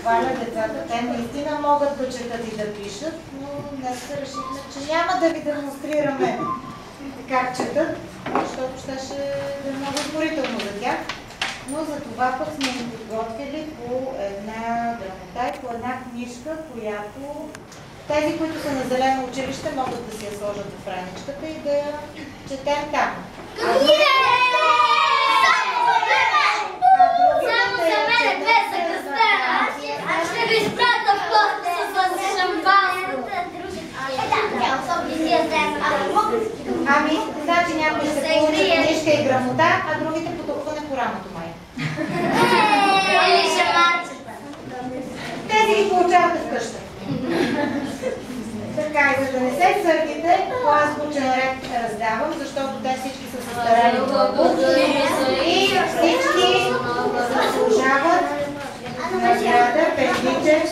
хваля децата. Те наистина могат да четат и да пишат, но днес решихме, че няма да ви демонстрираме как четат, защото ще да е много изморително за тях. Но за това пък сме им подготвили по една грамота и по една книжка, която тези, които са на зелено училище, могат да си я сложат в раничката и да четем там. Само за мен без закъснена. Аз ще ви изпратя в коста с шампанско. Ами, значи някой ще получи книжка и грамота, а другите потупване по рамото май. Или шамарчета. Тези ги получавате вкъща. Така, и за да не се сърдите, по азбучен ред раздавам, защото те всички са състарели много. И всички заслужават награда, петличе.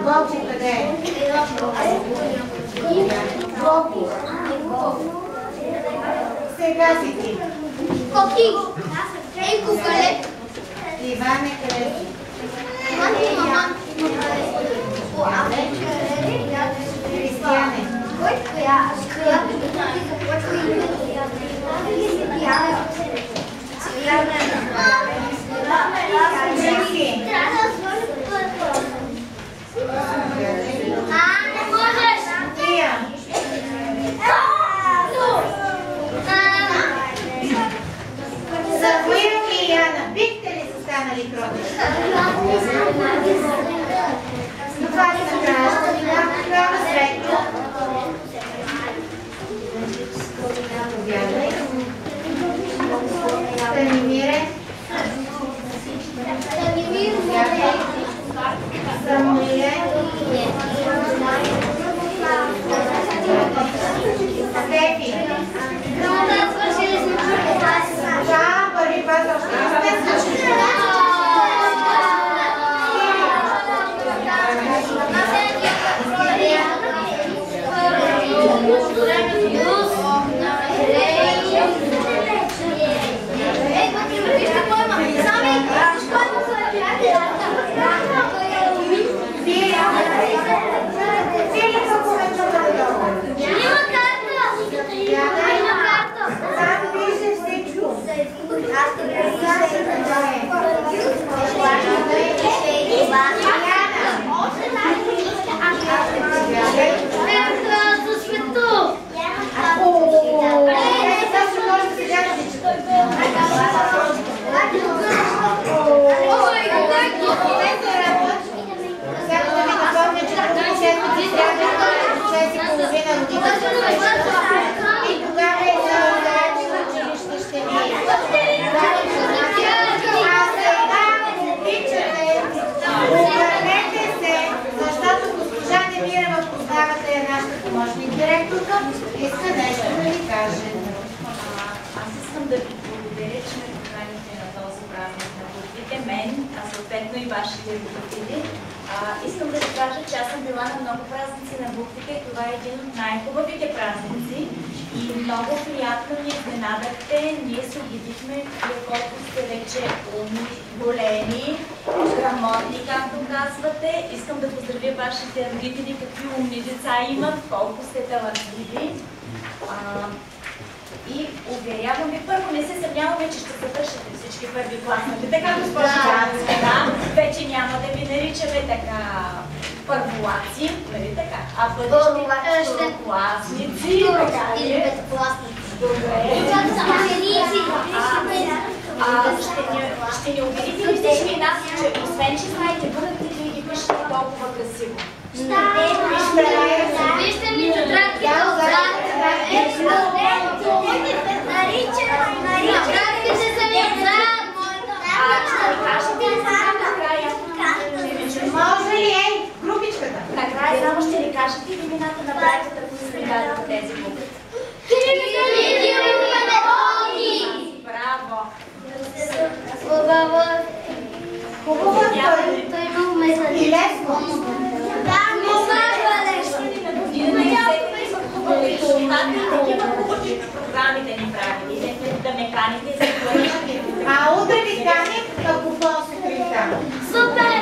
Гопо къде е? Гопо. Сега си ти. Коки. Ей, кукале. Иван е къде си? Кристияне. Джинки. Не можеш. Тия. Самуил и Яна, бихте ли са станали кротички? Това ли накрая? Ще ви дам такава средно. Станимире. Самуиле. Стефи. Да, първи път още не сте свършили. Директорка иска нещо да ви каже. Аз искам да ви благодаря, че ме поканихте на този празник на буквите, мен, а съответно и вашите родители. Искам да ви кажа, че аз съм била на много празници на буквите и това е един от най-хубавите празници. И много приятно ни изненадахте, ние се убедихме, колко сте вече умни, големи, грамотни, както казвате. Искам да поздравя вашите родители, какви умни деца имат, колко сте талантливи. И уверявам ви, първо не се съмняваме, че ще завършите всички първи класни. Така, госпожа Ганска, да, вече няма да ви наричаме така първолаци, нали така, а бъдещи второкласници, Или петокласници. Добре. Ще ни уверите ли всички нас, че освен, че знаете бъдете ли ги пишете толкова красиво? Вижте ми тетрадките отзад. Тетрадките са ми отзад. Може ли групичката? Накрая само ще ни кажете имената на братята, снимат по тези букви? Браво! Хубаво е и лесно. Такива хубави програмите ни правили, да ме каните за това. А утре ви каним на купон сутринта. Супер!